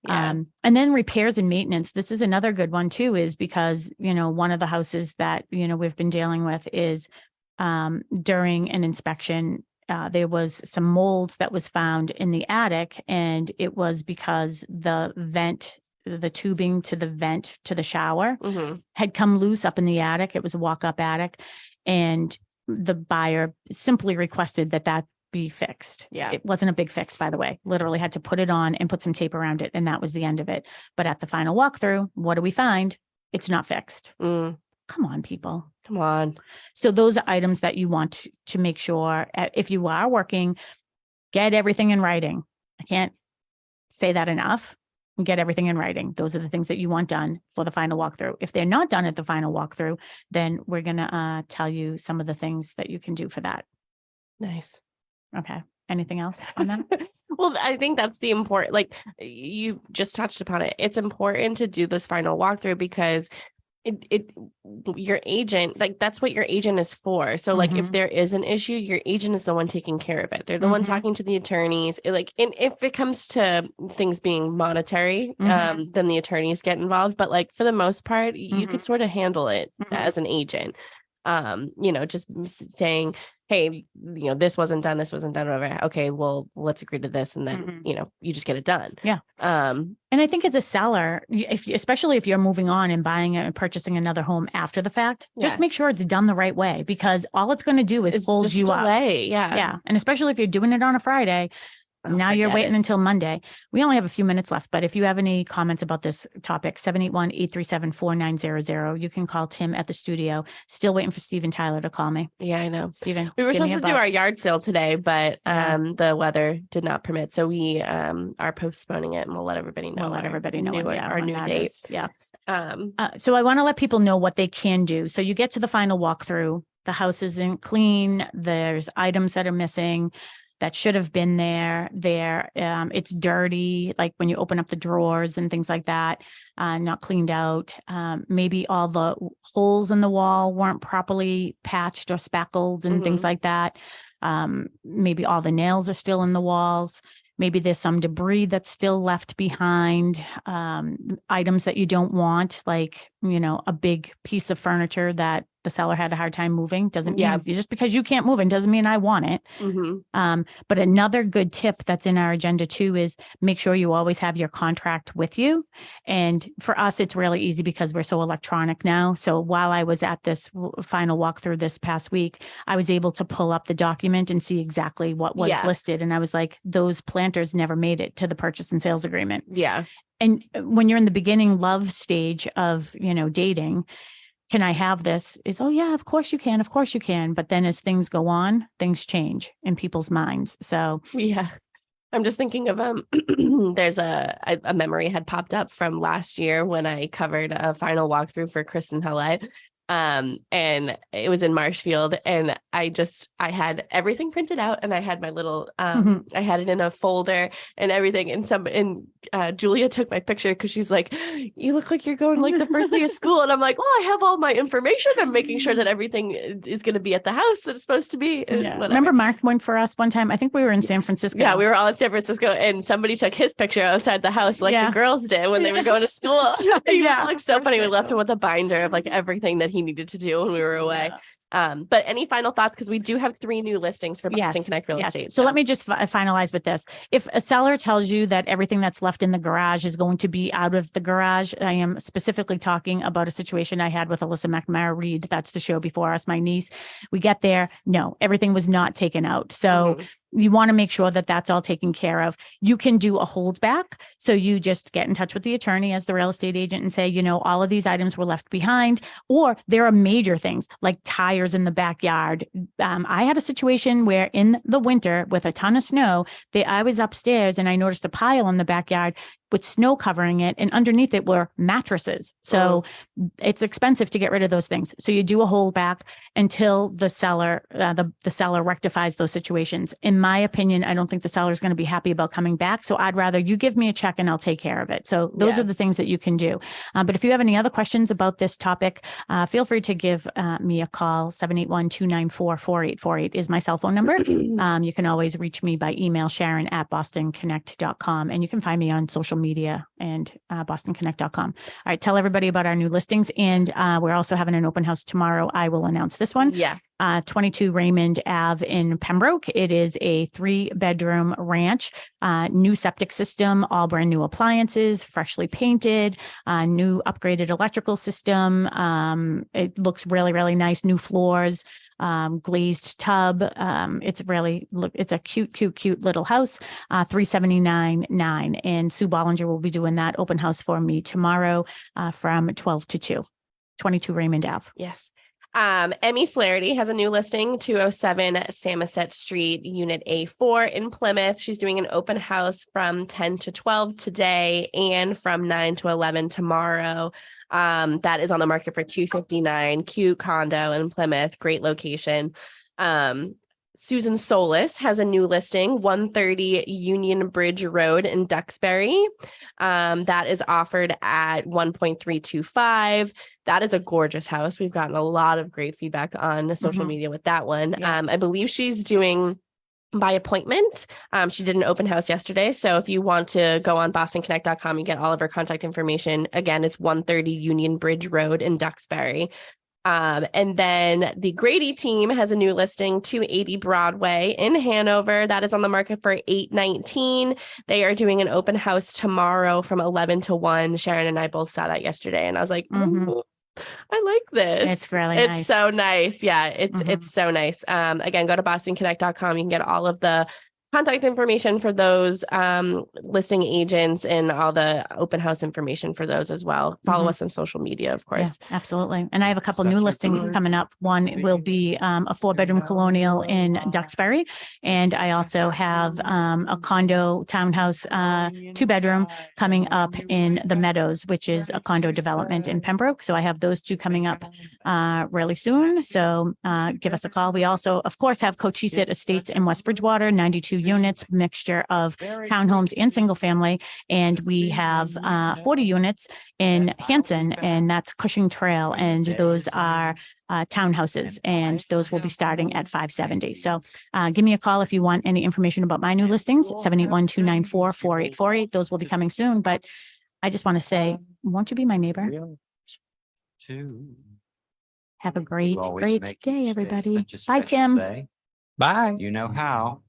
Yeah. And then repairs and maintenance. This is another good one too, is because, one of the houses that, we've been dealing with is during an inspection, there was some mold that was found in the attic, and it was because the tubing to the vent to the shower had come loose up in the attic. It was a walk-up attic, and the buyer simply requested that be fixed. Yeah. It wasn't a big fix, by the way. Literally had to put it on and put some tape around it, and that was the end of it. But at the final walkthrough, what do we find? It's not fixed. Come on, people. Come on. So those are items that you want to make sure, if you are working, get everything in writing. I can't say that enough. Get everything in writing. Those are the things that you want done for the final walkthrough. If they're not done at the final walkthrough, then we're going to tell you some of the things that you can do for that. Nice. Okay. Anything else on that? Well, I think that's the important, like you just touched upon it. It's important to do this final walkthrough, because your agent, like that's what your agent is for. So like if there is an issue, your agent is the one taking care of it. They're the one talking to the attorneys. And if it comes to things being monetary, then the attorneys get involved. But like for the most part, you could sort of handle it as an agent. Just saying, hey, this wasn't done, whatever. Okay, well, let's agree to this. And then, you just get it done. Yeah. And I think as a seller, especially if you're moving on and buying and purchasing another home after the fact, just make sure it's done the right way, because all it's going to do is hold you up. Yeah. Yeah. And especially if you're doing it on a Friday, now you're waiting until Monday. We only have a few minutes left, but if you have any comments about this topic, 781-837-4900, you can call Tim at the studio. Still waiting for Steve and Tyler to call me. Yeah, I know. Steven, we were supposed to do our yard sale today, but the weather did not permit. So we are postponing it, and we'll let everybody know. Our new date. So I want to let people know what they can do. So you get to the final walkthrough. The house isn't clean. There's items that are missing that should have been there. It's dirty, like when you open up the drawers and things like that, not cleaned out. Maybe all the holes in the wall weren't properly patched or spackled and things like that. Maybe all the nails are still in the walls. Maybe there's some debris that's still left behind, items that you don't want, like, a big piece of furniture that the seller had a hard time moving. Doesn't mean just because you can't move it doesn't mean I want it. But another good tip that's in our agenda too is make sure you always have your contract with you. And for us, it's really easy because we're so electronic now. So while I was at this final walkthrough this past week, I was able to pull up the document and see exactly what was listed. And I was like, those planters never made it to the purchase and sales agreement. Yeah. And when you're in the beginning love stage of, dating, can I have this? Is, oh yeah, of course you can. Of course you can. But then as things go on, things change in people's minds. So yeah, I'm just thinking of, there's a memory had popped up from last year when I covered a final walkthrough for Kristen Hallett. And it was in Marshfield, and I had everything printed out, and I had my little I had it in a folder and everything, and Julia took my picture because she's like, you look like you're going like the first day of school, and I'm like, well, I have all my information. I'm making sure that everything is going to be at the house that it's supposed to be. Yeah. Remember Mark went for us one time? I think we were in San Francisco. Yeah, we were all in San Francisco, and somebody took his picture outside the house like the girls did when they were going to school. Yeah, like so funny. We left him with a binder of like everything that he needed to do when we were away. But any final thoughts? Because we do have 3 new listings for Boston Connect Real Estate. So let me just finalize with this. If a seller tells you that everything that's left in the garage is going to be out of the garage, I am specifically talking about a situation I had with Alyssa McNamara Reed. That's the show before us, my niece. We get there. No, everything was not taken out. So you want to make sure that that's all taken care of. You can do a holdback. So you just get in touch with the attorney as the real estate agent and say, all of these items were left behind, or there are major things like tires in the backyard. I had a situation where in the winter with a ton of snow, I was upstairs and I noticed a pile in the backyard with snow covering it, and underneath it were mattresses. So it's expensive to get rid of those things. So you do a holdback until the seller, the seller rectifies those situations. In my opinion, I don't think the seller is going to be happy about coming back. So I'd rather you give me a check and I'll take care of it. So those are the things that you can do. But if you have any other questions about this topic, feel free to give me a call. 781-294-4848 is my cell phone number. You can always reach me by email, sharon@bostonconnect.com. And you can find me on social media and bostonconnect.com. All right. Tell everybody about our new listings. And we're also having an open house tomorrow. I will announce this one. 22 Raymond Ave in Pembroke. It is a 3-bedroom ranch, new septic system, all brand new appliances, freshly painted, new upgraded electrical system. It looks really, really nice. New floors, glazed tub. It's a cute little house. $379,900. And Sue Bollinger will be doing that open house for me tomorrow from 12 to 2. 22 Raymond Ave. Yes. Emmy Flaherty has a new listing, 207 Samoset Street, Unit A4 in Plymouth. She's doing an open house from 10 to 12 today and from 9 to 11 tomorrow. That is on the market for $259,000. Cute condo in Plymouth, great location. Susan Solis has a new listing, 130 Union Bridge Road in Duxbury. That is offered at 1.325. That is a gorgeous house. We've gotten a lot of great feedback on social media with that one. I believe she's doing by appointment. She did an open house yesterday. So if you want to go on bostonconnect.com and get all of her contact information, again, it's 130 Union Bridge Road in Duxbury. And then the Grady team has a new listing, 280 Broadway in Hanover. That is on the market for $819,000. They are doing an open house tomorrow from 11 to 1. Sharon and I both saw that yesterday, and I was like, I like this. It's really nice. It's so nice. Yeah, it's so nice. Again, go to bostonconnect.com. You can get all of the contact information for those listing agents and all the open house information for those as well. Follow us on social media, of course. Yeah, absolutely. And I have a couple new listings coming up. One will be a 4-bedroom colonial in Duxbury. And I also have a condo townhouse, 2-bedroom coming up in the Meadows, which is a condo development in Pembroke. So I have those 2 coming up really soon. So give us a call. We also, of course, have Cochise Estates in West Bridgewater, 92 units, mixture of townhomes and single family. And we have 40 units in Hanson, and that's Cushing Trail. And those are townhouses, and those will be starting at $570,000. So give me a call if you want any information about my new listings, 781-294-4848. Those will be coming soon. But I just want to say, won't you be my neighbor? Have a great day, everybody. Bye, Tim. Bye. You know how.